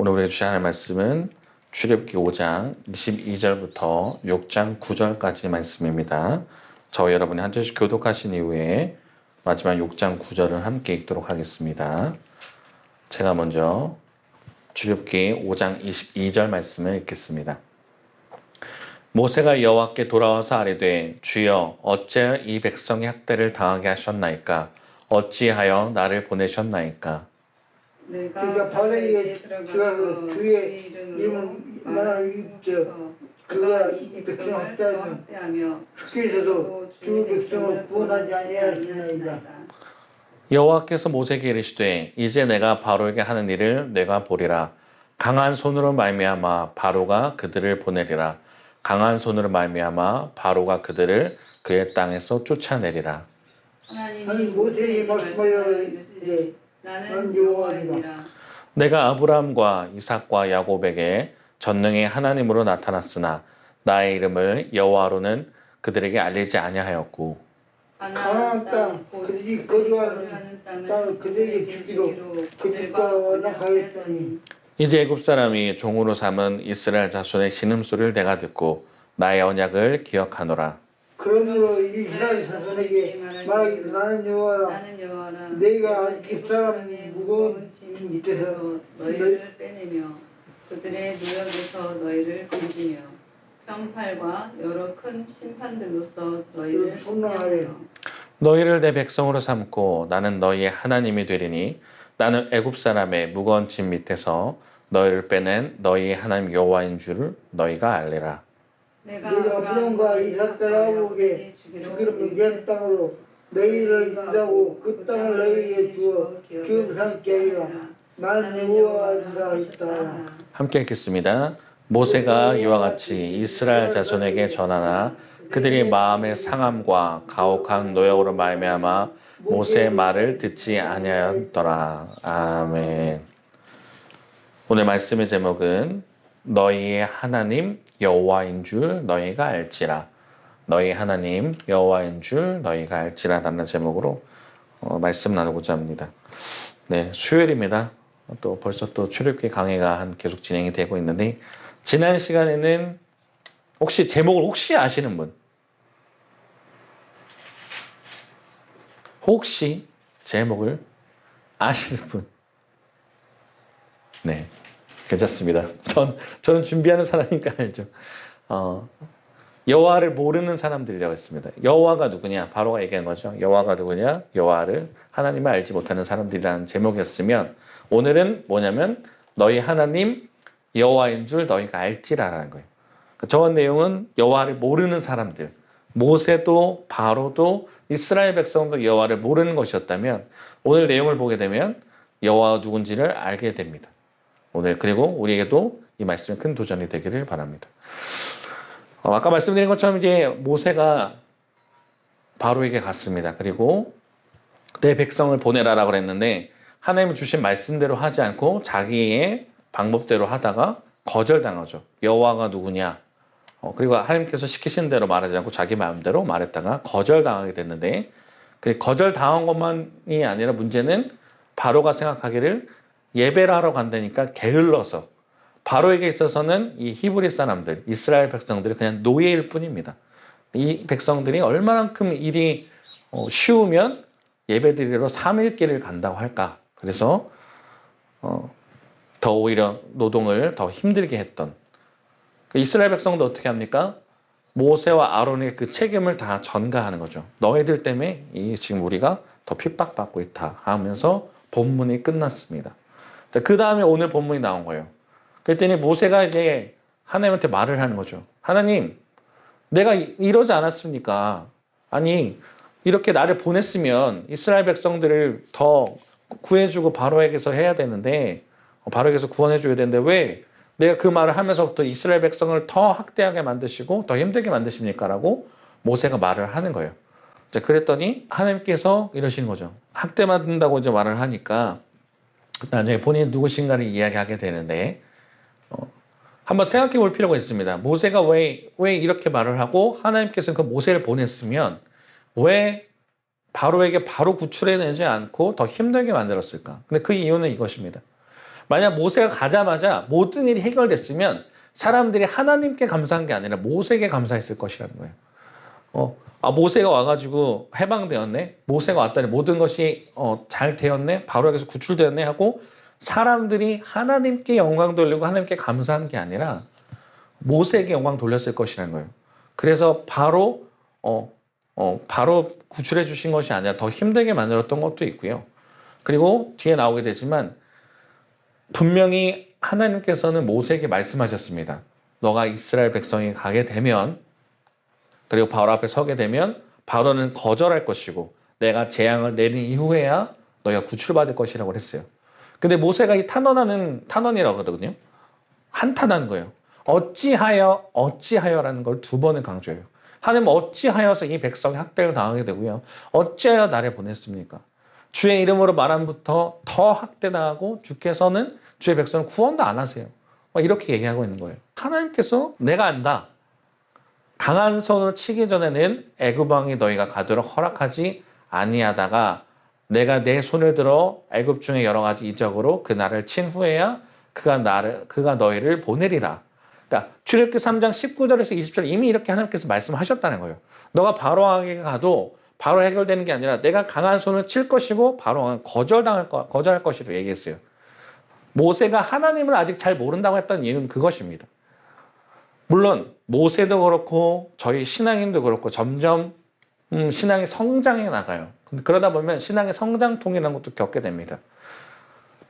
오늘 우리가 주셔야 할 말씀은 출애굽기 5장 22절부터 6장 9절까지 말씀입니다. 저와 여러분이 한 절씩 교독하신 이후에 마지막 6장 9절을 함께 읽도록 하겠습니다. 제가 먼저 출애굽기 5장 22절 말씀을 읽겠습니다. 모세가 여호와께 돌아와서 아뢰되 주여 어찌하여 이 백성의 학대를 당하게 하셨나이까? 어찌하여 나를 보내셨나이까? 그러니까 바로에게 들어가서 주의 이름을 말하기부터 그가 이 백성을 학대하며 죽게 해서 주 백성을 구원하지 아니하였나이다. 여호와께서 모세에게 이르시되 이제 내가 바로에게 하는 일을 내가 보리라. 강한 손으로 말미암아 바로가 그들을 보내리라. 강한 손으로 말미암아 바로가 그들을 그의 땅에서 쫓아내리라. 하나님이 모세에게 말씀하여 이르시되 나는 여호와니라. 내가 아브라함과 이삭과 야곱에게 전능의 하나님으로 나타났으나 나의 이름을 여호와로는 그들에게 알리지 아니하였고 가나안 땅 그들이 거주하는 땅을 그들에게 주기로 그들과 언약하였더니 이제 애굽 사람이 종으로 삼은 이스라엘 자손의 신음소리를 내가 듣고 나의 언약을 기억하노라. 그러므로 이스라엘 자손에게 말하기를 나는 여호와라. 내가 이스라엘 무거운 짐 밑에서 너희를 빼내며 그들의 노역에서 너희를 건지며 평팔과 여러 큰 심판들로서 너희를 속량하여 너희를 내 백성으로 삼고 나는 너희의 하나님이 되리니 나는 애굽 사람의 무거운 짐 밑에서 너희를 빼낸 너희의 하나님 여호와인 줄을 너희가 알리라. 내가 아브라함과 이삭과 야곱에게 주기로 맹세한 땅으로 너희를 인도하고 그 땅을 너희에게 주어 기업을 삼게 하리라. 나는 여호와라 했다. 함께 읽겠습니다. 모세가 이와 같이 이스라엘 자손에게 전하나 그들이 마음의 상함과 가혹한 노역으로 말미암아 모세의 말을 듣지 아니하였더라. 아멘. 오늘 말씀의 제목은 너희의 하나님 여호와인 줄 너희가 알지라. 너희 하나님 여호와인 줄 너희가 알지라라는 제목으로 말씀 나누고자 합니다. 네, 수요일입니다. 또 벌써 또 출애굽기 강해가 계속 진행이 되고 있는데 지난 시간에는 혹시 제목을 혹시 아시는 분? 혹시 제목을 아시는 분? 네, 괜찮습니다. 저는 준비하는 사람이니까 알죠. 여호와를 모르는 사람들이라고 했습니다. 여호와가 누구냐? 바로가 얘기한 거죠. 여호와가 누구냐? 여호와를 하나님을 알지 못하는 사람들이라는 제목이었으면 오늘은 뭐냐면 너희 하나님 여호와인 줄 너희가 알지라라는 거예요. 저런 내용은 여호와를 모르는 사람들, 모세도 바로도 이스라엘 백성도 여호와를 모르는 것이었다면 오늘 내용을 보게 되면 여호와가 누군지를 알게 됩니다. 오늘 그리고 우리에게도 이 말씀이 큰 도전이 되기를 바랍니다. 아까 말씀드린 것처럼 이제 모세가 바로에게 갔습니다. 그리고 내 백성을 보내라라고 그랬는데 하나님이 주신 말씀대로 하지 않고 자기의 방법대로 하다가 거절당하죠. 여호와가 누구냐? 그리고 하나님께서 시키신 대로 말하지 않고 자기 마음대로 말했다가 거절당하게 됐는데 그 거절당한 것만이 아니라 문제는 바로가 생각하기를 예배를 하러 간다니까 게을러서 바로에게 있어서는 이 히브리 사람들, 이스라엘 백성들이 그냥 노예일 뿐입니다. 이 백성들이 얼마만큼 일이 쉬우면 예배드리러 3일 길을 간다고 할까? 그래서 더 오히려 노동을 더 힘들게 했던 이스라엘 백성도 어떻게 합니까? 모세와 아론의 그 책임을 다 전가하는 거죠. 너희들 때문에 지금 우리가 더 핍박받고 있다 하면서 본문이 끝났습니다. 그 다음에 오늘 본문이 나온 거예요. 그랬더니 모세가 이제 하나님한테 말을 하는 거죠. 하나님, 내가 이러지 않았습니까? 아니, 이렇게 나를 보냈으면 이스라엘 백성들을 더 구해주고 바로에게서 해야 되는데, 바로에게서 구원해줘야 되는데 왜 내가 그 말을 하면서부터 이스라엘 백성을 더 학대하게 만드시고 더 힘들게 만드십니까? 라고 모세가 말을 하는 거예요. 그랬더니 하나님께서 이러시는 거죠. 학대받는다고 이제 말을 하니까 나중에 본인이 누구신가를 이야기하게 되는데 한번 생각해 볼 필요가 있습니다. 모세가 왜 이렇게 말을 하고 하나님께서 그 모세를 보냈으면 왜 바로에게 바로 구출해내지 않고 더 힘들게 만들었을까? 근데 그 이유는 이것입니다. 만약 모세가 가자마자 모든 일이 해결됐으면 사람들이 하나님께 감사한 게 아니라 모세에게 감사했을 것이라는 거예요. 모세가 와가지고 해방되었네. 모세가 왔더니 모든 것이 잘 되었네. 바로에게서 구출되었네 하고 사람들이 하나님께 영광 돌리고 하나님께 감사한 게 아니라 모세에게 영광 돌렸을 것이라는 거예요. 그래서 바로 구출해 주신 것이 아니라 더 힘들게 만들었던 것도 있고요. 그리고 뒤에 나오게 되지만 분명히 하나님께서는 모세에게 말씀하셨습니다. 너가 이스라엘 백성이 가게 되면 그리고 바로 앞에 서게 되면 바로는 거절할 것이고 내가 재앙을 내린 이후에야 너희가 구출받을 것이라고 했어요. 근데 모세가 이 탄원이라고 하거든요. 한탄한 거예요. 어찌하여라는 걸 두 번을 강조해요. 하나님 어찌하여서 이 백성이 학대를 당하게 되고요. 어찌하여 나를 보냈습니까? 주의 이름으로 말함부터 더 학대당하고 주께서는 주의 백성을 구원도 안 하세요. 이렇게 얘기하고 있는 거예요. 하나님께서 내가 안다. 강한 손으로 치기 전에는 애굽 왕이 너희가 가도록 허락하지 아니하다가 내가 내 손을 들어 애굽 중에 여러 가지 이적으로 그 나라를 친 후에야 그가 너희를 보내리라. 그러니까 출애굽기 3장 19절에서 20절 이미 이렇게 하나님께서 말씀하셨다는 거예요. 너가 바로 왕에게 가도 바로 해결되는 게 아니라 내가 강한 손을 칠 것이고 바로 왕은 거절할 것이라고 얘기했어요. 모세가 하나님을 아직 잘 모른다고 했던 이유는 그것입니다. 물론 모세도 그렇고 저희 신앙인도 그렇고 점점 신앙이 성장해 나가요. 그러다 보면 신앙의 성장통이라는 것도 겪게 됩니다.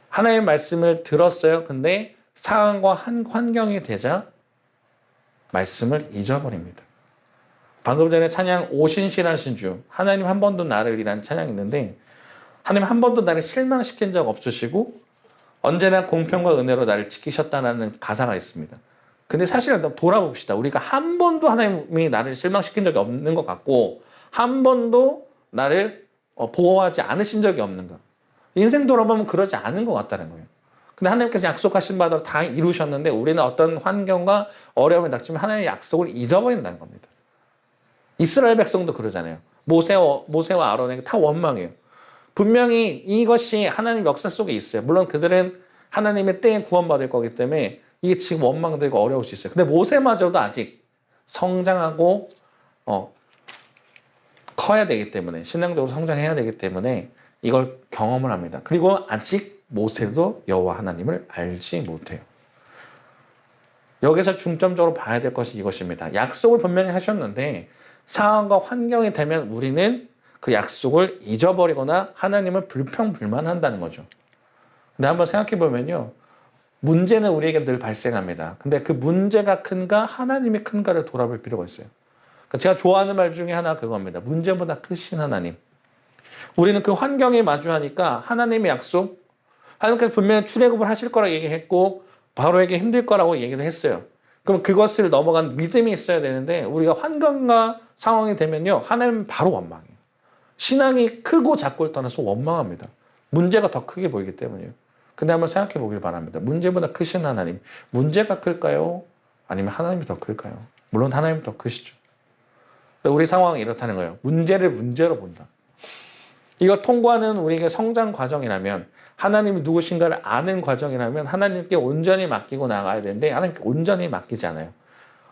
하나님의 말씀을 들었어요. 근데 상황과 환경이 되자 말씀을 잊어버립니다. 방금 전에 찬양 오신실하신 주 하나님 한 번도 나를 이란 찬양이 있는데 하나님 한 번도 나를 실망시킨 적 없으시고 언제나 공평과 은혜로 나를 지키셨다는 가사가 있습니다. 근데 사실 돌아봅시다. 우리가 한 번도 하나님이 나를 실망시킨 적이 없는 것 같고 한 번도 나를 보호하지 않으신 적이 없는가. 인생 돌아보면 그러지 않은 것 같다는 거예요. 근데 하나님께서 약속하신 바대로 다 이루셨는데 우리는 어떤 환경과 어려움이 닥치면 하나님의 약속을 잊어버린다는 겁니다. 이스라엘 백성도 그러잖아요. 모세와 아론에게 다 원망해요. 분명히 이것이 하나님 역사 속에 있어요. 물론 그들은 하나님의 때에 구원받을 거기 때문에 이게 지금 원망되고 어려울 수 있어요. 근데 모세마저도 아직 성장하고 커야 되기 때문에 신앙적으로 성장해야 되기 때문에 이걸 경험을 합니다. 그리고 아직 모세도 여호와 하나님을 알지 못해요. 여기서 중점적으로 봐야 될 것이 이것입니다. 약속을 분명히 하셨는데 상황과 환경이 되면 우리는 그 약속을 잊어버리거나 하나님을 불평불만한다는 거죠. 근데 한번 생각해 보면요. 문제는 우리에게 늘 발생합니다. 근데 그 문제가 큰가 하나님이 큰가를 돌아볼 필요가 있어요. 그러니까 제가 좋아하는 말 중에 하나 그겁니다. 문제보다 크신 하나님. 우리는 그 환경에 마주하니까 하나님의 약속, 하나님께서 분명히 출애굽을 하실 거라고 얘기했고 바로에게 힘들 거라고 얘기를 했어요. 그럼 그것을 넘어간 믿음이 있어야 되는데 우리가 환경과 상황이 되면요. 하나님은 바로 원망해요. 신앙이 크고 작고를 떠나서 원망합니다. 문제가 더 크게 보이기 때문이에요. 근데 한번 생각해 보길 바랍니다. 문제보다 크신 하나님. 문제가 클까요? 아니면 하나님이 더 클까요? 물론 하나님이 더 크시죠. 우리 상황이 이렇다는 거예요. 문제를 문제로 본다. 이거 통과하는 우리에게 성장 과정이라면 하나님이 누구신가를 아는 과정이라면 하나님께 온전히 맡기고 나가야 되는데 하나님께 온전히 맡기지 않아요.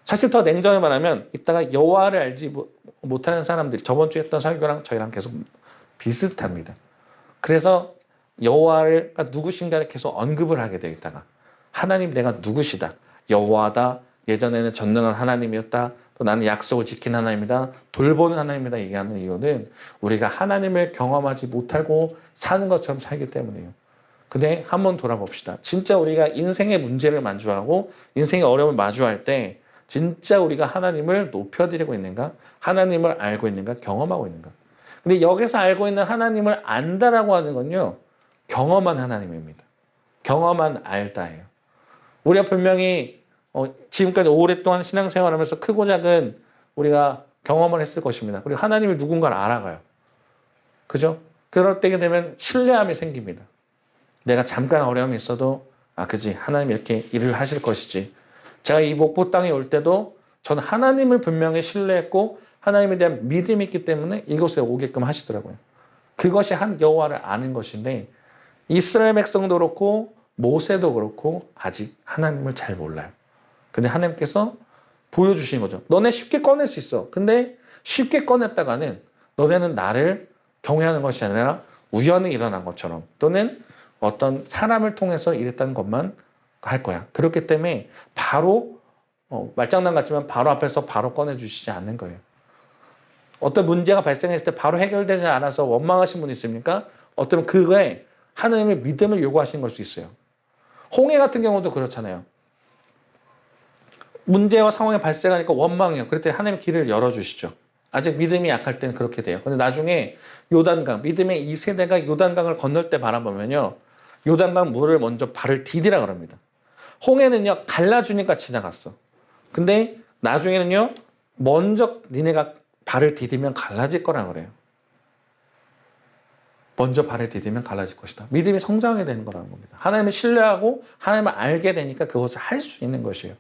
사실 더 냉정히 말하면 이따가 여호와를 알지 못하는 사람들 저번 주에 했던 설교랑 저희랑 계속 비슷합니다. 그래서 여호와가 누구신가를 계속 언급을 하게 되겠다가 하나님 내가 누구시다. 여호와다. 예전에는 전능한 하나님이었다. 또 나는 약속을 지킨 하나님이다. 돌보는 하나님이다. 얘기하는 이유는 우리가 하나님을 경험하지 못하고 사는 것처럼 살기 때문이에요. 근데 한번 돌아봅시다. 진짜 우리가 인생의 문제를 마주하고 인생의 어려움을 마주할 때 진짜 우리가 하나님을 높여드리고 있는가? 하나님을 알고 있는가? 경험하고 있는가? 근데 여기서 알고 있는 하나님을 안다라고 하는 건요. 경험한 하나님입니다. 경험한 알다예요. 우리가 분명히 지금까지 오랫동안 신앙생활하면서 크고 작은 우리가 경험을 했을 것입니다. 그리고 하나님이 누군가를 알아가요. 그죠? 그럴 때게 되면 신뢰함이 생깁니다. 내가 잠깐 어려움이 있어도 그지 하나님 이렇게 일을 하실 것이지. 제가 이 목포 땅에 올 때도 저는 하나님을 분명히 신뢰했고 하나님에 대한 믿음이 있기 때문에 이곳에 오게끔 하시더라고요. 그것이 한 여호와를 아는 것인데 이스라엘 백성도 그렇고 모세도 그렇고 아직 하나님을 잘 몰라요. 근데 하나님께서 보여주시는 거죠. 너네 쉽게 꺼낼 수 있어. 근데 쉽게 꺼냈다가는 너네는 나를 경외하는 것이 아니라 우연히 일어난 것처럼 또는 어떤 사람을 통해서 이랬다는 것만 할 거야. 그렇기 때문에 바로 말장난 같지만 바로 앞에서 바로 꺼내주시지 않는 거예요. 어떤 문제가 발생했을 때 바로 해결되지 않아서 원망하신 분 있습니까? 어쩌면 그거에 하나님의 믿음을 요구하시는 걸 수 있어요. 홍해 같은 경우도 그렇잖아요. 문제와 상황이 발생하니까 원망해요. 그럴 때 하나님의 길을 열어주시죠. 아직 믿음이 약할 때는 그렇게 돼요. 근데 나중에 요단강, 믿음의 이 세대가 요단강을 건널 때 바라보면요. 요단강 물을 먼저 발을 디디라 그럽니다. 홍해는요, 갈라주니까 지나갔어. 근데 나중에는요, 먼저 니네가 발을 디디면 갈라질 거라 그래요. 먼저 발을 디디면 갈라질 것이다. 믿음이 성장하게 되는 거라는 겁니다. 하나님을 신뢰하고 하나님을 알게 되니까 그것을 할 수 있는 것이에요.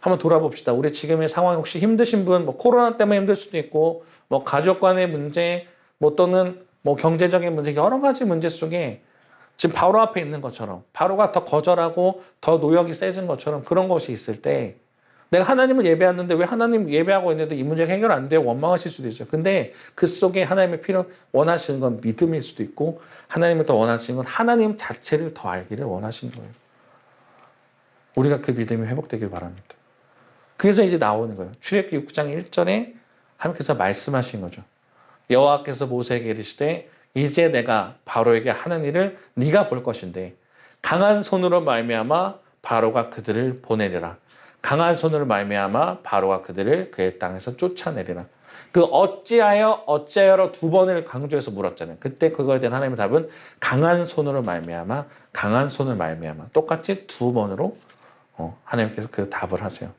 한번 돌아봅시다. 우리 지금의 상황이 혹시 힘드신 분, 뭐 코로나 때문에 힘들 수도 있고, 뭐 가족 간의 문제, 뭐 또는 뭐 경제적인 문제, 여러 가지 문제 속에 지금 바로 앞에 있는 것처럼, 바로가 더 거절하고 더 노역이 세진 것처럼 그런 것이 있을 때 내가 하나님을 예배하는데 왜 하나님 예배하고 있는데 이 문제가 해결 안 돼요? 원망하실 수도 있죠. 근데 그 속에 하나님의 원하시는 건 믿음일 수도 있고 하나님을 더 원하시는 건 하나님 자체를 더 알기를 원하시는 거예요. 우리가 그 믿음이 회복되길 바랍니다. 그래서 이제 나오는 거예요. 출애굽기 6장 1절에 하나님께서 말씀하신 거죠. 여호와께서 모세에게 이르시되 이제 내가 바로에게 하는 일을 네가 볼 것인데 강한 손으로 말미암아 바로가 그들을 보내리라. 강한 손으로 말미암아 바로가 그들을 그의 땅에서 쫓아내리라. 그 어찌하여로 두 번을 강조해서 물었잖아요. 그때 그거에 대한 하나님의 답은 강한 손으로 말미암아 강한 손을 말미암아 똑같이 두 번으로 하나님께서 그 답을 하세요.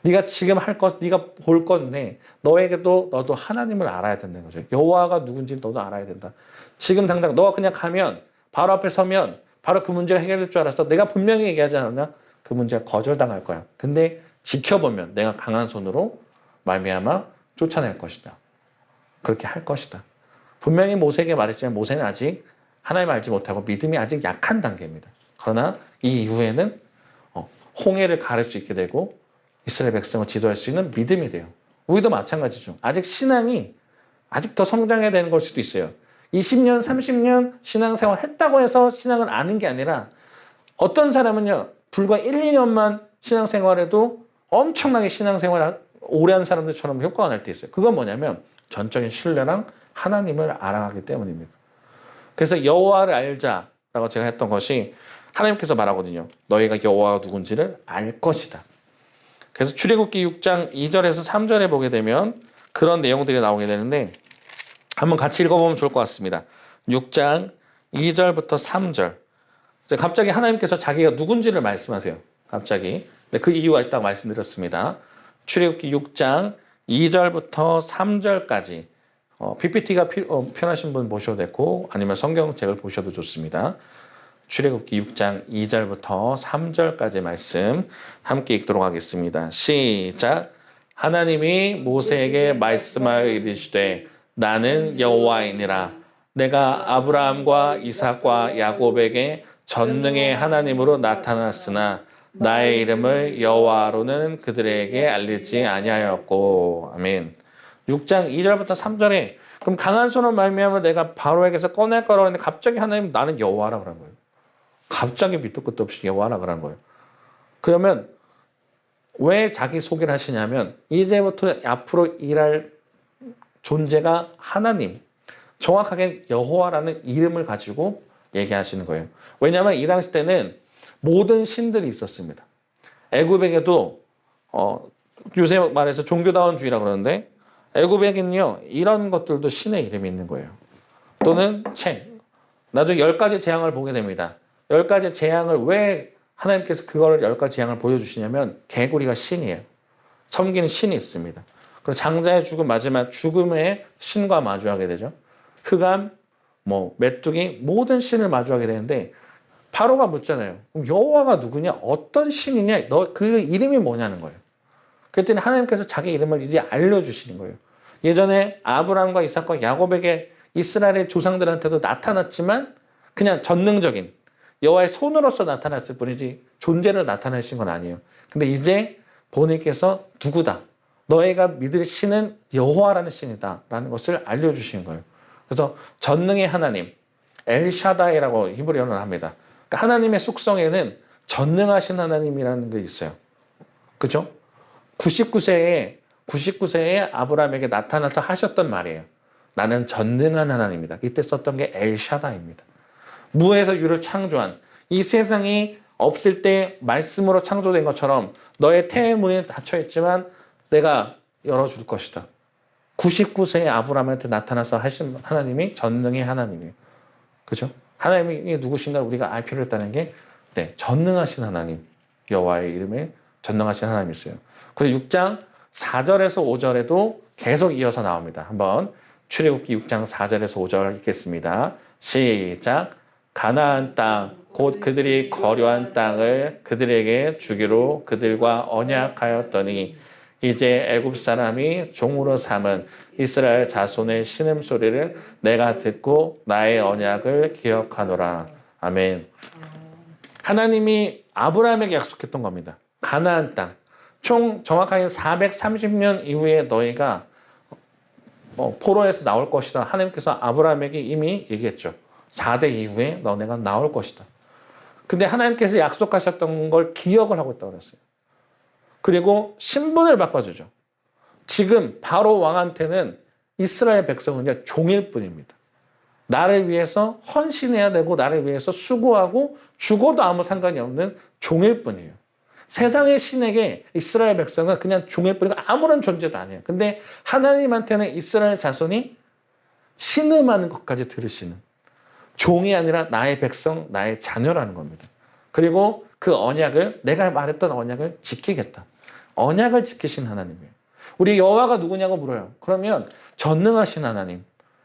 네가 지금 할 것, 네가 볼 건데 너에게도 너도 하나님을 알아야 된다는 거죠. 여호와가 누군지 너도 알아야 된다. 지금 당장 너가 그냥 가면 바로 앞에 서면 바로 그 문제가 해결될 줄 알았어. 내가 분명히 얘기하지 않았나? 그 문제가 거절당할 거야. 근데 지켜보면 내가 강한 손으로 말미암아 쫓아낼 것이다. 그렇게 할 것이다. 분명히 모세에게 말했지만 모세는 아직 하나님 알지 못하고 믿음이 아직 약한 단계입니다. 그러나 이 이후에는 홍해를 가를 수 있게 되고 이스라엘 백성을 지도할 수 있는 믿음이 돼요. 우리도 마찬가지죠. 아직 신앙이 아직 더 성장해야 되는 걸 수도 있어요. 20년, 30년 신앙생활 했다고 해서 신앙을 아는 게 아니라 어떤 사람은요. 불과 1, 2년만 신앙생활해도 엄청나게 신앙생활 오래 한 사람들처럼 효과가 날 때 있어요. 그건 뭐냐면 전적인 신뢰랑 하나님을 알아가기 때문입니다. 그래서 여호와를 알자라고 제가 했던 것이 하나님께서 말하거든요. 너희가 여호와가 누군지를 알 것이다. 그래서 출애굽기 6장 2절에서 3절에 보게 되면 그런 내용들이 나오게 되는데 한번 같이 읽어보면 좋을 것 같습니다. 6장 2절부터 3절. 갑자기 하나님께서 자기가 누군지를 말씀하세요. 갑자기. 그 이유가 있다고 말씀드렸습니다. 출애굽기 6장 2절부터 3절까지 PPT가 편하신 분 보셔도 되고 아니면 성경책을 보셔도 좋습니다. 출애굽기 6장 2절부터 3절까지 말씀 함께 읽도록 하겠습니다. 시작. 하나님이 모세에게 말씀하여 이르시되 나는 여호와이니라. 내가 아브라함과 이삭과 야곱에게 전능의 하나님으로 나타났으나 나의 이름을 여호와로는 그들에게 알리지 아니하였고. 아멘. 6장 2절부터 3절에 그럼 강한 손으로 말미암아 내가 바로에게서 꺼낼 거라고 했는데 갑자기 하나님 나는 여호와라 그런 거예요. 갑자기 밑도 끝도 없이 여호와라 그런 거예요. 그러면 왜 자기 소개를 하시냐면 이제부터 앞으로 일할 존재가 하나님, 정확하게 여호와라는 이름을 가지고 얘기하시는 거예요. 왜냐하면 이 당시 때는 모든 신들이 있었습니다. 애굽에게도 요새 말해서 종교다원주의라고 그러는데 애굽에게는요 이런 것들도 신의 이름이 있는 거예요. 또는 나중에 10가지 재앙을 보게 됩니다. 10가지 재앙을 왜 하나님께서 그거를 10가지 재앙을 보여주시냐면 개구리가 신이에요. 섬기는 신이 있습니다. 그리고 장자의 죽음, 마지막 죽음의 신과 마주하게 되죠. 흑암, 메뚜기 모든 신을 마주하게 되는데 바로가 묻잖아요. 그럼 여호와가 누구냐? 어떤 신이냐? 너 그 이름이 뭐냐는 거예요. 그랬더니 하나님께서 자기 이름을 이제 알려주시는 거예요. 예전에 아브라함과 이삭과 야곱에게 이스라엘의 조상들한테도 나타났지만 그냥 전능적인 여호와의 손으로서 나타났을 뿐이지 존재를 나타내신 건 아니에요. 근데 이제 본인께서 누구다? 너희가 믿을 신은 여호와라는 신이다 라는 것을 알려주신 거예요. 그래서 전능의 하나님, 엘샤다이라고 히브리어는 합니다. 그러니까 하나님의 속성에는 전능하신 하나님이라는 게 있어요. 그죠? 99세에 아브라함에게 나타나서 하셨던 말이에요. 나는 전능한 하나님이다. 이때 썼던 게 엘샤다입니다. 무에서 유를 창조한, 이 세상이 없을 때 말씀으로 창조된 것처럼 너의 태의 문이 닫혀 있지만 내가 열어줄 것이다. 99세의 아브라함한테 나타나서 하신 하나님이 전능의 하나님이에요. 그죠? 하나님이 누구신가 우리가 알 필요 있다는 게, 네, 전능하신 하나님, 여호와의 이름에 전능하신 하나님이 있어요. 그리고 6장 4절에서 5절에도 계속 이어서 나옵니다. 한번 출애굽기 6장 4절에서 5절 읽겠습니다. 시작. 가나안 땅, 곧 그들이 거류한 땅을 그들에게 주기로 그들과 언약하였더니 이제 애굽 사람이 종으로 삼은 이스라엘 자손의 신음소리를 내가 듣고 나의 언약을 기억하노라. 아멘. 하나님이 아브라함에게 약속했던 겁니다. 가나안 땅. 총 정확하게 430년 이후에 너희가 포로에서 나올 것이다. 하나님께서 아브라함에게 이미 얘기했죠. 4대 이후에 너네가 나올 것이다. 근데 하나님께서 약속하셨던 걸 기억을 하고 있다고 그랬어요. 그리고 신분을 바꿔주죠. 지금 바로 왕한테는 이스라엘 백성은 이제 종일 뿐입니다. 나를 위해서 헌신해야 되고 나를 위해서 수고하고 죽어도 아무 상관이 없는 종일 뿐이에요. 세상의 신에게 이스라엘 백성은 그냥 종일 뿐이고 아무런 존재도 아니에요. 근데 하나님한테는 이스라엘 자손이 신음하는 것까지 들으시는, 종이 아니라 나의 백성, 나의 자녀라는 겁니다. 그리고 그 언약을, 내가 말했던 언약을 지키겠다. 언약을 지키신 하나님이에요. 우리 여호와가 누구냐고 물어요. 그러면 전능하신 하나님,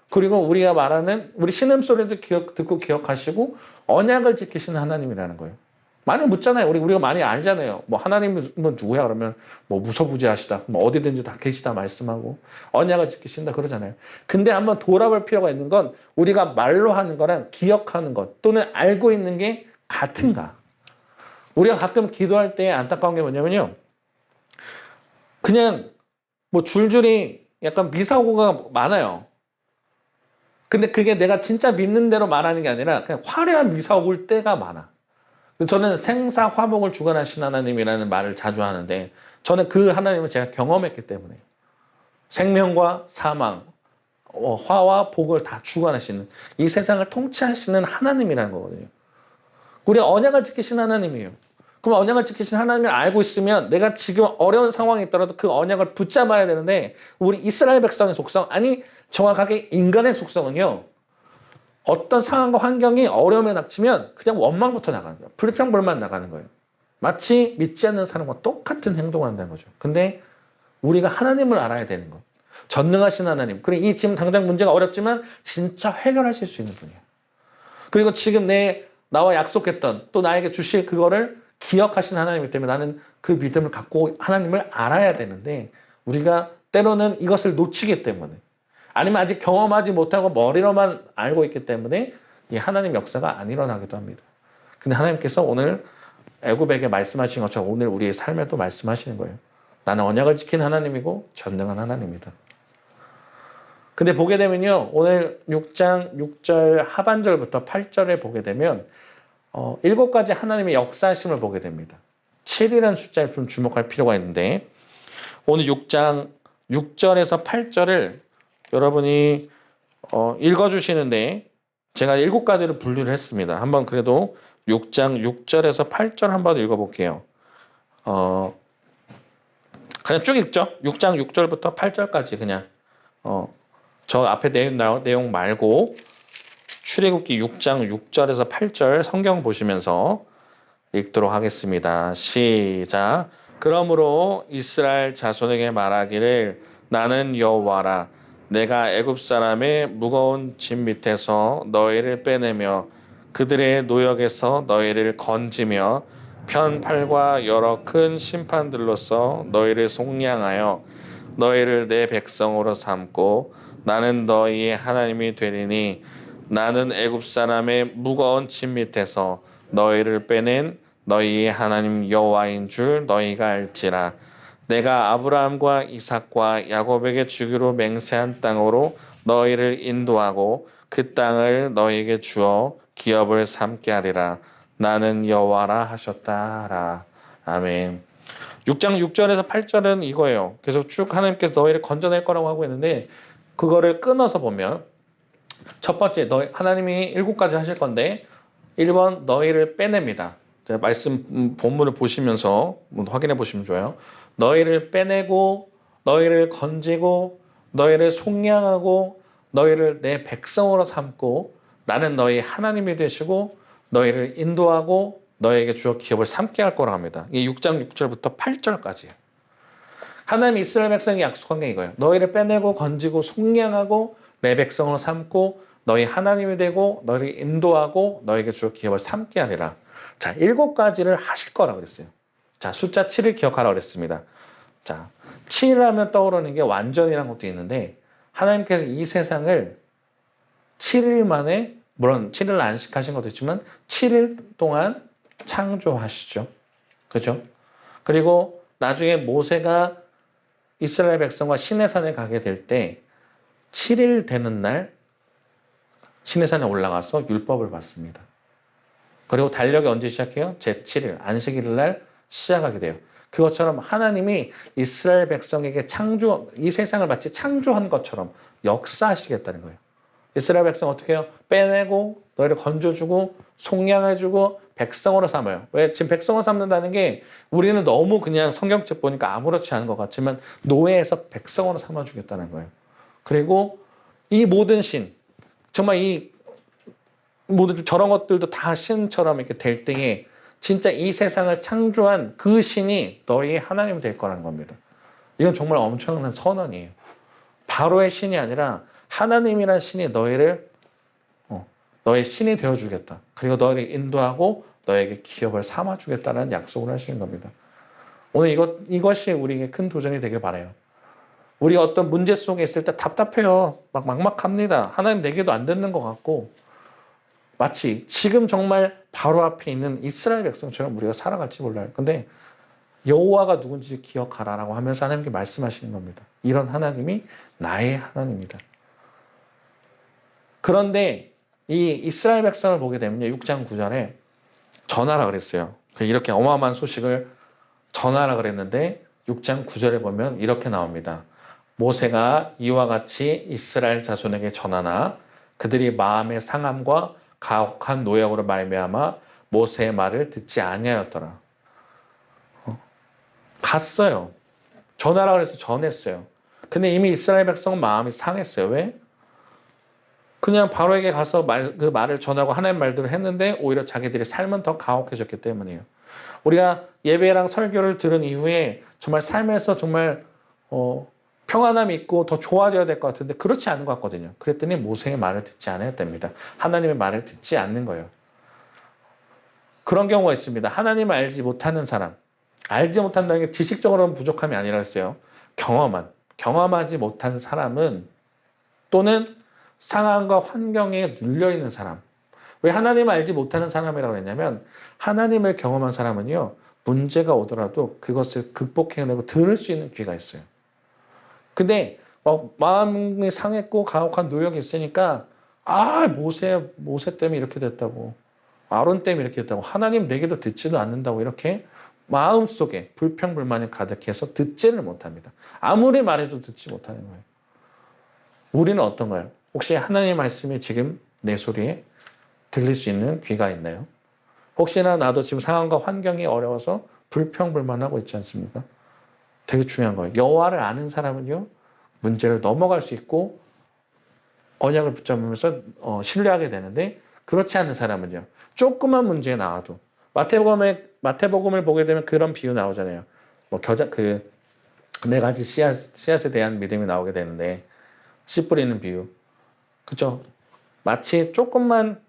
그리고 우리가 말하는 우리 신음소리도 듣고 기억하시고 언약을 지키신 하나님이라는 거예요. 많이 묻잖아요. 우리가 많이 알잖아요. 뭐 하나님은 누구야? 그러면 뭐 무소부지하시다. 뭐 어디든지 다 계시다 말씀하고 언약을 지키신다 그러잖아요. 근데 한번 돌아볼 필요가 있는 건 우리가 말로 하는 거랑 기억하는 것 또는 알고 있는 게 같은가? 우리가 가끔 기도할 때 안타까운 게 뭐냐면요. 그냥 뭐 줄줄이 약간 미사고가 많아요. 근데 그게 내가 진짜 믿는 대로 말하는 게 아니라 그냥 화려한 미사고일 때가 많아. 저는 생사 화복을 주관하신 하나님이라는 말을 자주 하는데 저는 그 하나님을 제가 경험했기 때문에 생명과 사망, 화와 복을 다 주관하시는 이 세상을 통치하시는 하나님이라는 거거든요. 우리 언약을 지키신 하나님이에요. 그럼 언약을 지키신 하나님을 알고 있으면 내가 지금 어려운 상황이 있더라도 그 언약을 붙잡아야 되는데 우리 이스라엘 백성의 속성, 아니 정확하게 인간의 속성은요. 어떤 상황과 환경이 어려움에 닥치면 그냥 원망부터 나가는 거예요. 불평불만 나가는 거예요. 마치 믿지 않는 사람과 똑같은 행동을 한다는 거죠. 근데 우리가 하나님을 알아야 되는 것. 전능하신 하나님. 그리고 이 지금 당장 문제가 어렵지만 진짜 해결하실 수 있는 분이에요. 그리고 지금 나와 약속했던 또 나에게 주실 그거를 기억하신 하나님이기 때문에 나는 그 믿음을 갖고 하나님을 알아야 되는데 우리가 때로는 이것을 놓치기 때문에 아니면 아직 경험하지 못하고 머리로만 알고 있기 때문에 이 하나님 역사가 안 일어나기도 합니다. 근데 하나님께서 오늘 애굽에게 말씀하신 것처럼 오늘 우리의 삶에도 말씀하시는 거예요. 나는 언약을 지킨 하나님이고 전능한 하나님이다. 근데 보게 되면요. 오늘 6장 6절 하반절부터 8절에 보게 되면 7가지 하나님의 역사심을 보게 됩니다. 7이라는 숫자에 좀 주목할 필요가 있는데 오늘 6장 6절에서 8절을 여러분이 읽어주시는데 제가 7가지를 분류를 했습니다. 한번 그래도 6장 6절에서 8절 한번 읽어볼게요. 그냥 쭉 읽죠. 6장 6절부터 8절까지 그냥 저 앞에 내용 말고 출애굽기 6장 6절에서 8절 성경 보시면서 읽도록 하겠습니다. 시작. 그러므로 이스라엘 자손에게 말하기를 나는 여호와라. 내가 애굽 사람의 무거운 짐 밑에서 너희를 빼내며 그들의 노역에서 너희를 건지며 편팔과 여러 큰 심판들로서 너희를 속량하여 너희를 내 백성으로 삼고 나는 너희의 하나님이 되리니 나는 애굽 사람의 무거운 짐 밑에서 너희를 빼낸 너희의 하나님 여호와인 줄 너희가 알지라. 내가 아브라함과 이삭과 야곱에게 주기로 맹세한 땅으로 너희를 인도하고 그 땅을 너희에게 주어 기업을 삼게 하리라. 나는 여호와라 하셨다라. 아멘. 6장 6절에서 8절은 이거예요. 계속 쭉 하나님께서 너희를 건져낼 거라고 하고 있는데 그거를 끊어서 보면 첫 번째 하나님이 7가지 하실 건데 1번 너희를 빼냅니다. 제가 말씀 본문을 보시면서 확인해 보시면 좋아요. 너희를 빼내고 너희를 건지고 너희를 속량하고 너희를 내 백성으로 삼고 나는 너희 하나님이 되시고 너희를 인도하고 너희에게 주어 기업을 삼게 할 거라고 합니다. 이 6장 6절부터 8절까지예요. 하나님 이스라엘 백성이 약속한 게 이거예요. 너희를 빼내고 건지고 속량하고 내 백성으로 삼고 너희 하나님이 되고 너희를 인도하고 너희에게 주어 기업을 삼게 하리라. 자, 7가지를 하실 거라고 그랬어요. 자, 숫자 7을 기억하라고 그랬습니다. 자, 7하면 떠오르는 게 완전이라는 것도 있는데 하나님께서 이 세상을 7일 만에 물론 7일 안식하신 것도 있지만 7일 동안 창조하시죠. 그죠? 그리고 나중에 모세가 이스라엘 백성과 시내산에 가게 될 때 7일 되는 날 시내산에 올라가서 율법을 받습니다. 그리고 달력이 언제 시작해요? 제7일 안식일 날 시작하게 돼요. 그것처럼 하나님이 이스라엘 백성에게 이 세상을 마치 창조한 것처럼 역사하시겠다는 거예요. 이스라엘 백성 어떻게 해요? 빼내고 너희를 건져주고 속량해주고 백성으로 삼아요. 왜? 지금 백성으로 삼는다는 게 우리는 너무 그냥 성경책 보니까 아무렇지 않은 것 같지만 노예에서 백성으로 삼아주겠다는 거예요. 그리고 이 모든 신, 정말 이 모든 저런 것들도 다 신처럼 이렇게 될 때에 진짜 이 세상을 창조한 그 신이 너희의 하나님이 될 거라는 겁니다. 이건 정말 엄청난 선언이에요. 바로의 신이 아니라 하나님이란 신이 너의 신이 되어주겠다. 그리고 너희를 인도하고 너에게 기업을 삼아주겠다는 약속을 하시는 겁니다. 오늘 이것이 우리에게 큰 도전이 되길 바라요. 우리가 어떤 문제 속에 있을 때 답답해요. 막막합니다. 하나님 내게도 안 듣는 것 같고 마치 지금 정말 바로 앞에 있는 이스라엘 백성처럼 우리가 살아갈지 몰라요. 근데 여호와가 누군지 기억하라라고 하면서 하나님께 말씀하시는 겁니다. 이런 하나님이 나의 하나님이다. 그런데 이 이스라엘 백성을 보게 되면요. 6장 9절에 전하라 그랬어요. 이렇게 어마어마한 소식을 전하라 그랬는데 6장 9절에 보면 이렇게 나옵니다. 모세가 이와 같이 이스라엘 자손에게 전하나 그들이 마음의 상함과 가혹한 노역으로 말미암아 모세의 말을 듣지 아니하였더라. 갔어요. 전하라 그래서 전했어요. 근데 이미 이스라엘 백성은 마음이 상했어요. 왜? 그냥 바로에게 가서 그 말을 전하고 하나님 말들을 했는데 오히려 자기들의 삶은 더 가혹해졌기 때문이에요. 우리가 예배랑 설교를 들은 이후에 정말 삶에서 정말 평안함이 있고 더 좋아져야 될 것 같은데 그렇지 않은 것 같거든요. 그랬더니 모세의 말을 듣지 않았답니다. 하나님의 말을 듣지 않는 거예요. 그런 경우가 있습니다. 하나님을 알지 못하는 사람. 알지 못한다는 게 지식적으로는 부족함이 아니라 했어요. 경험하지 못한 사람은 또는 상황과 환경에 눌려있는 사람. 왜 하나님을 알지 못하는 사람이라고 했냐면 하나님을 경험한 사람은요. 문제가 오더라도 그것을 극복해내고 들을 수 있는 귀가 있어요. 근데 마음이 상했고 가혹한 노역이 있으니까 모세 때문에 이렇게 됐다고 아론 때문에 이렇게 됐다고 하나님 내게도 듣지도 않는다고 이렇게 마음속에 불평불만이 가득해서 듣지를 못합니다. 아무리 말해도 듣지 못하는 거예요. 우리는 어떤가요? 혹시 하나님의 말씀이 지금 내 소리에 들릴 수 있는 귀가 있나요? 혹시나 나도 지금 상황과 환경이 어려워서 불평불만하고 있지 않습니까? 되게 중요한 거예요. 여호와를 아는 사람은요. 문제를 넘어갈 수 있고 언약을 붙잡으면서 신뢰하게 되는데 그렇지 않은 사람은요. 조그만 문제에 나와도 마태복음을 보게 되면 그런 비유 나오잖아요. 네 가지 씨앗에 대한 믿음이 나오게 되는데 씨 뿌리는 비유. 그죠? 마치 조금만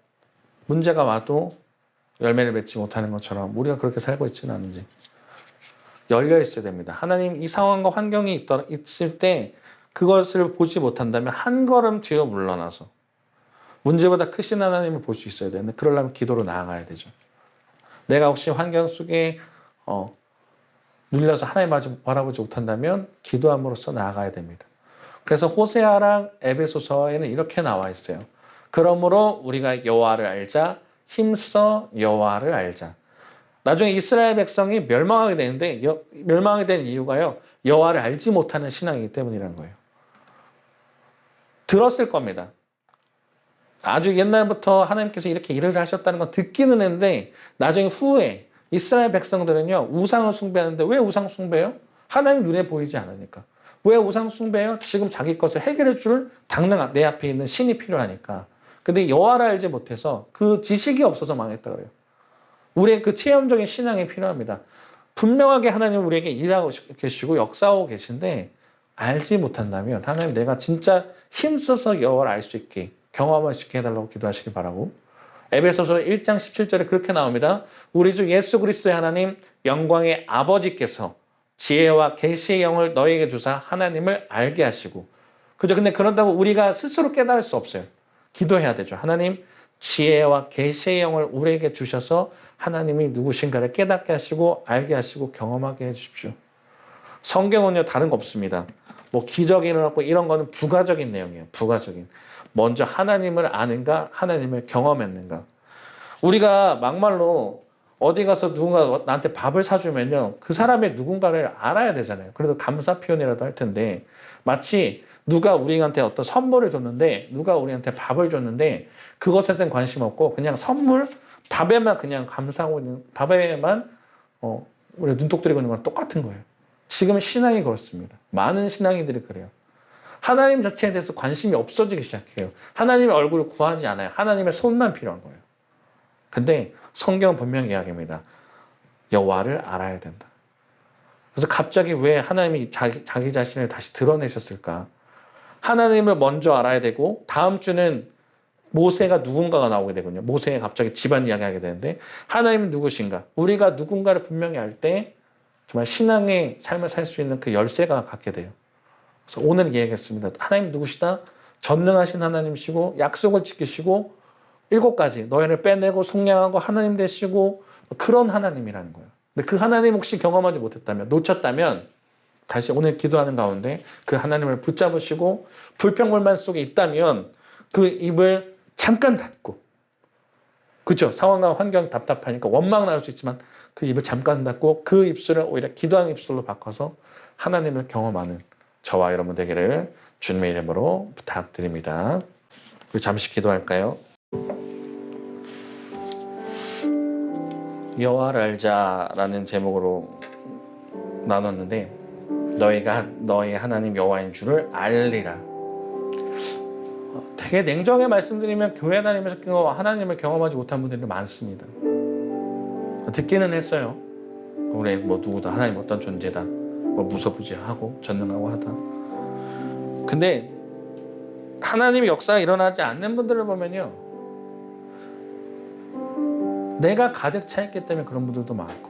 문제가 와도 열매를 맺지 못하는 것처럼 우리가 그렇게 살고 있지는 않은지 열려 있어야 됩니다. 하나님 이 상황과 환경이 있을 때 그것을 보지 못한다면 한 걸음 뒤로 물러나서 문제보다 크신 하나님을 볼 수 있어야 되는데 그러려면 기도로 나아가야 되죠. 내가 혹시 환경 속에 눌려서 하나님 바라보지 못한다면 기도함으로써 나아가야 됩니다. 그래서 호세아랑 에베소서에는 이렇게 나와 있어요. 그러므로 우리가 여호와를 알자, 힘써 여호와를 알자. 나중에 이스라엘 백성이 멸망하게 되는데 멸망하게 된 이유가요. 여호와를 알지 못하는 신앙이기 때문이라는 거예요. 들었을 겁니다. 아주 옛날부터 하나님께서 이렇게 일을 하셨다는 건 듣기는 했는데 나중에 후에 이스라엘 백성들은요. 우상을 숭배하는데 왜 우상 숭배해요? 하나님 눈에 보이지 않으니까. 왜 우상 숭배해요? 지금 자기 것을 해결해 줄 당장 내 앞에 있는 신이 필요하니까. 근데 여호와를 알지 못해서 그 지식이 없어서 망했다 그래요. 우리의 그 체험적인 신앙이 필요합니다. 분명하게 하나님은 우리에게 일하고 계시고 역사하고 계신데 알지 못한다면 하나님 내가 진짜 힘써서 여호와를 알 수 있게 경험할 수 있게 해달라고 기도하시기 바라고 에베소서 1장 17절에 그렇게 나옵니다. 우리 주 예수 그리스도의 하나님 영광의 아버지께서 지혜와 계시의 영을 너에게 주사 하나님을 알게 하시고 그죠? 근데 그런다고 우리가 스스로 깨달을 수 없어요. 기도해야 되죠. 하나님 지혜와 계시의 영을 우리에게 주셔서 하나님이 누구신가를 깨닫게 하시고 알게 하시고 경험하게 해주십시오. 성경은요 다른 거 없습니다. 뭐 기적이 일어났고 이런 거는 부가적인 내용이에요. 부가적인. 먼저 하나님을 아는가 하나님을 경험했는가. 우리가 막말로 어디 가서 누군가 나한테 밥을 사주면요 그 사람의 누군가를 알아야 되잖아요. 그래서 감사 표현이라도 할 텐데 마치 누가 우리한테 어떤 선물을 줬는데 누가 우리한테 밥을 줬는데 그것에선 관심 없고 그냥 선물 밥에만 그냥 감사하고 있는 밥에만 우리 눈독 들이고 있는 건 똑같은 거예요. 지금 신앙이 그렇습니다. 많은 신앙인들이 그래요. 하나님 자체에 대해서 관심이 없어지기 시작해요. 하나님의 얼굴을 구하지 않아요. 하나님의 손만 필요한 거예요. 근데 성경은 분명히 이야기합니다. 여호와를 알아야 된다. 그래서 갑자기 왜 하나님이 자기 자신을 다시 드러내셨을까? 하나님을 먼저 알아야 되고 다음 주는 모세가 누군가가 나오게 되군요. 모세가 갑자기 집안 이야기하게 되는데 하나님은 누구신가? 우리가 누군가를 분명히 알 때 정말 신앙의 삶을 살 수 있는 그 열쇠가 갖게 돼요. 그래서 오늘 이야기했습니다. 하나님 누구시다? 전능하신 하나님이시고 약속을 지키시고 7가지 너희를 빼내고 속량하고 하나님 되시고 그런 하나님이라는 거예요. 근데 그 하나님 혹시 경험하지 못했다면 놓쳤다면 다시 오늘 기도하는 가운데 그 하나님을 붙잡으시고 불평불만 속에 있다면 그 입을 잠깐 닫고 그렇죠. 상황과 환경이 답답하니까 원망 나올 수 있지만 그 입을 잠깐 닫고 그 입술을 오히려 기도하는 입술로 바꿔서 하나님을 경험하는 저와 여러분 되기를 주님의 이름으로 부탁드립니다. 우리 잠시 기도할까요? 여호와를 알자라는 제목으로 나눴는데 너희가 너희 하나님 여호와인 줄을 알리라. 되게 냉정하게 말씀드리면 교회 다니면서 하나님을 경험하지 못한 분들이 많습니다. 듣기는 했어요. 우리 뭐 누구다 하나님 어떤 존재다. 뭐 무서부지하고 전능하고 하다. 근데 하나님의 역사가 일어나지 않는 분들을 보면요. 내가 가득 차 있기 때문에 그런 분들도 많고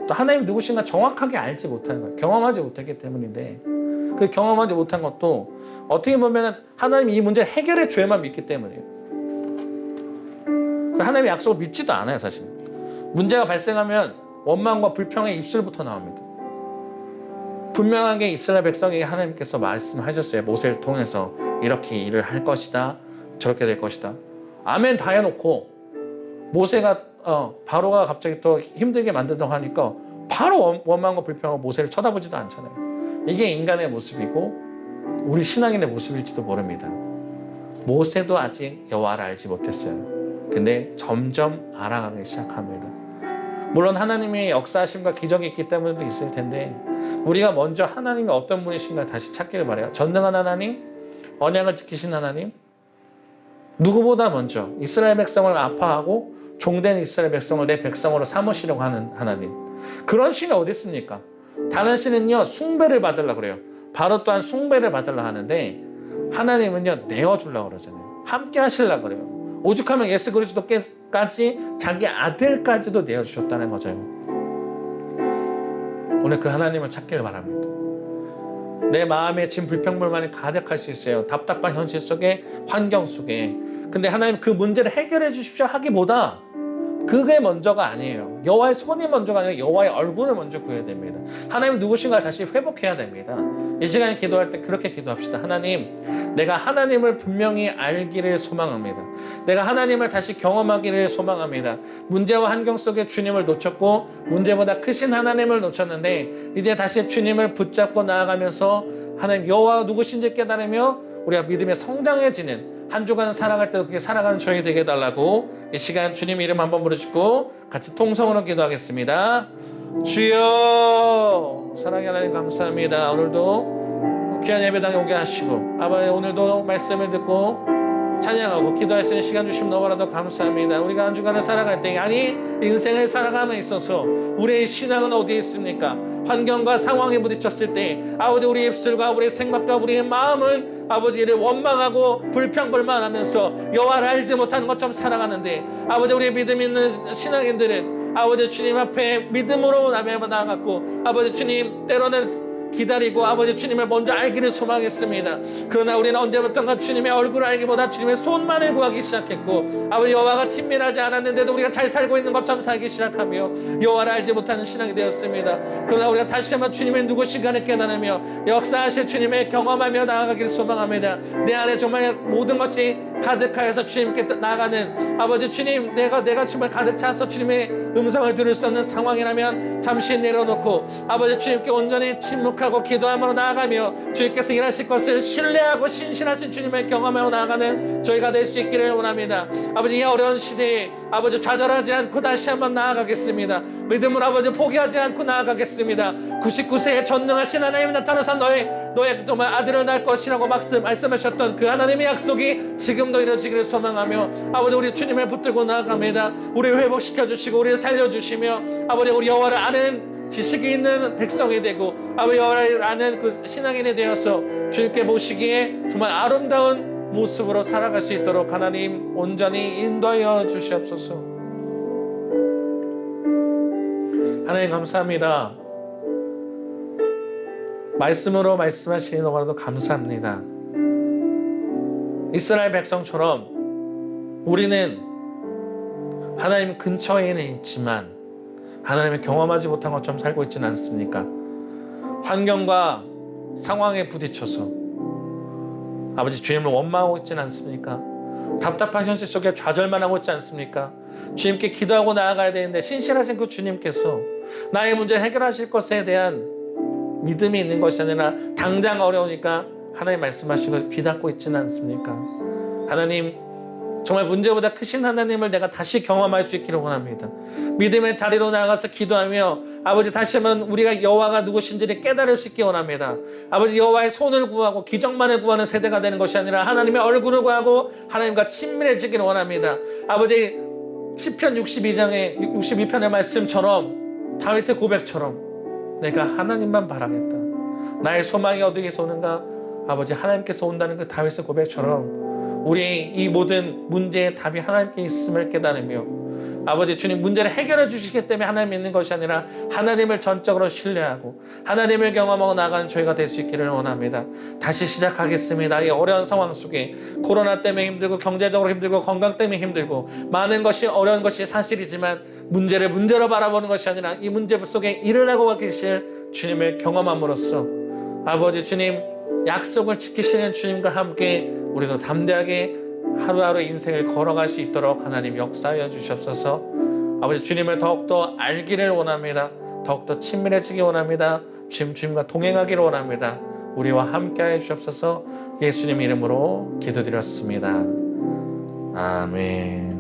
또 하나님 누구신가 정확하게 알지 못하는 거예요. 경험하지 못했기 때문인데 그 경험하지 못한 것도 어떻게 보면 하나님이 이 문제를 해결해 줘야만 믿기 때문이에요. 하나님의 약속을 믿지도 않아요. 사실 문제가 발생하면 원망과 불평의 입술부터 나옵니다. 분명하게 이스라엘 백성에게 하나님께서 말씀하셨어요. 모세를 통해서 이렇게 일을 할 것이다. 저렇게 될 것이다. 아멘 다 해놓고 모세가 바로가 갑자기 또 힘들게 만든다고 하니까 바로 원망과 불평하고 모세를 쳐다보지도 않잖아요. 이게 인간의 모습이고 우리 신앙인의 모습일지도 모릅니다. 모세도 아직 여호와를 알지 못했어요. 근데 점점 알아가기 시작합니다. 물론 하나님의 역사하심과 기적이 있기 때문에도 있을 텐데 우리가 먼저 하나님이 어떤 분이신가 다시 찾기를 바라요. 전능한 하나님, 언약을 지키신 하나님, 누구보다 먼저 이스라엘 백성을 아파하고 종된 이스라엘 백성을 내 백성으로 삼으시려고 하는 하나님. 그런 신이 어디 있습니까? 다른 신은요 숭배를 받으려고 그래요. 바로 또한 숭배를 받으려고 하는데 하나님은요 내어주려고 그러잖아요. 함께 하시려고 그래요. 오죽하면 예수 그리스도까지 자기 아들까지도 내어주셨다는 거죠. 오늘 그 하나님을 찾기를 바랍니다. 내 마음에 지금 불평불만이 가득할 수 있어요. 답답한 현실 속에 환경 속에. 근데 하나님 그 문제를 해결해 주십시오 하기보다 그게 먼저가 아니에요. 여호와의 손이 먼저가 아니라 여호와의 얼굴을 먼저 구해야 됩니다. 하나님 누구신가를 다시 회복해야 됩니다. 이 시간에 기도할 때 그렇게 기도합시다. 하나님, 내가 하나님을 분명히 알기를 소망합니다. 내가 하나님을 다시 경험하기를 소망합니다. 문제와 환경 속에 주님을 놓쳤고 문제보다 크신 하나님을 놓쳤는데 이제 다시 주님을 붙잡고 나아가면서 하나님 여호와가 누구신지 깨달으며 우리가 믿음에 성장해지는 한 주간 살아갈 때도 그렇게 살아가는 저희 되게 해달라고 이 시간 주님 이름 한번 부르시고 같이 통성으로 기도하겠습니다. 주여, 사랑의 하나님 감사합니다. 오늘도 귀한 예배당에 오게 하시고 아버지 오늘도 말씀을 듣고 찬양하고 기도할 수 있는 시간 주시면 너무나도 감사합니다. 우리가 한 주간을 살아갈 때 아니 인생을 살아감에 있어서 우리의 신앙은 어디에 있습니까? 환경과 상황에 부딪혔을 때 아버지 우리의 입술과 우리의 생각과 우리의 마음은 아버지를 원망하고 불평불만하면서 여호와를 알지 못하는 것처럼 살아가는데 아버지 우리의 믿음 있는 신앙인들은 아버지 주님 앞에 믿음으로 나아갔고 아버지 주님 때로는 기다리고 아버지 주님을 먼저 알기를 소망했습니다. 그러나 우리는 언제부턴가 주님의 얼굴을 알기보다 주님의 손만을 구하기 시작했고 아버지 여호와가 친밀하지 않았는데도 우리가 잘 살고 있는 것처럼 살기 시작하며 여호와를 알지 못하는 신앙이 되었습니다. 그러나 우리가 다시 한번 주님의 누구신가를 깨달으며 역사하실 주님의 경험하며 나아가기를 소망합니다. 내 안에 정말 모든 것이 가득하여서 주님께 나아가는 아버지 주님 내가 정말 가득 차서 주님의 음성을 들을 수 없는 상황이라면 잠시 내려놓고 아버지 주님께 온전히 침묵하고 기도함으로 나아가며 주님께서 일하실 것을 신뢰하고 신실하신 주님을 경험하고 나아가는 저희가 될 수 있기를 원합니다. 아버지 이 어려운 시대에 아버지 좌절하지 않고 다시 한번 나아가겠습니다. 믿음으로 아버지 포기하지 않고 나아가겠습니다. 99세에 전능하신 하나님 나타나서 너의 정말 아들을 낳을 것이라고 말씀하셨던 그 하나님의 약속이 지금도 이루어지기를 소망하며 아버지 우리 주님을 붙들고 나아갑니다. 우리를 회복시켜 주시고 우리를 살려주시며 아버지 우리 여호와를 아는 지식이 있는 백성이 되고 아버지 여호와를 아는 그 신앙인이 되어서 주님께 모시기에 정말 아름다운 모습으로 살아갈 수 있도록 하나님 온전히 인도하여 주시옵소서. 하나님 감사합니다. 말씀으로 말씀하시니 너무나도 감사합니다. 이스라엘 백성처럼 우리는 하나님 근처에는 있지만 하나님을 경험하지 못한 것처럼 살고 있지는 않습니까? 환경과 상황에 부딪혀서 아버지 주님을 원망하고 있지는 않습니까? 답답한 현실 속에 좌절만 하고 있지 않습니까? 주님께 기도하고 나아가야 되는데 신실하신 그 주님께서 나의 문제를 해결하실 것에 대한 믿음이 있는 것이 아니라 당장 어려우니까 하나님 말씀하시고 귀 닫고 있지는 않습니까? 하나님 정말 문제보다 크신 하나님을 내가 다시 경험할 수 있기를 원합니다. 믿음의 자리로 나아가서 기도하며 아버지 다시 한번 우리가 여호와가 누구신지를 깨달을 수 있기 원합니다. 아버지 여호와의 손을 구하고 기적만을 구하는 세대가 되는 것이 아니라 하나님의 얼굴을 구하고 하나님과 친밀해지기를 원합니다. 아버지 시편 62편의 말씀처럼 다윗의 고백처럼 내가 하나님만 바라겠다. 나의 소망이 어디에서 오는가? 아버지 하나님께서 온다는 그 다윗의 고백처럼 우리 이 모든 문제의 답이 하나님께 있음을 깨달으며 아버지 주님 문제를 해결해 주시기 때문에 하나님 믿는 것이 아니라 하나님을 전적으로 신뢰하고 하나님을 경험하고 나가는 저희가 될 수 있기를 원합니다. 다시 시작하겠습니다. 이 어려운 상황 속에 코로나 때문에 힘들고 경제적으로 힘들고 건강 때문에 힘들고 많은 것이 어려운 것이 사실이지만 문제를 문제로 바라보는 것이 아니라 이 문제 속에 일을 하고 계실 주님을 경험함으로써 아버지 주님 약속을 지키시는 주님과 함께 우리도 담대하게 하루하루 인생을 걸어갈 수 있도록 하나님 역사하여 주시옵소서. 아버지 주님을 더욱더 알기를 원합니다. 더욱더 친밀해지기 원합니다. 주님과 동행하기를 원합니다. 우리와 함께하여 주시옵소서. 예수님 이름으로 기도드렸습니다. 아멘.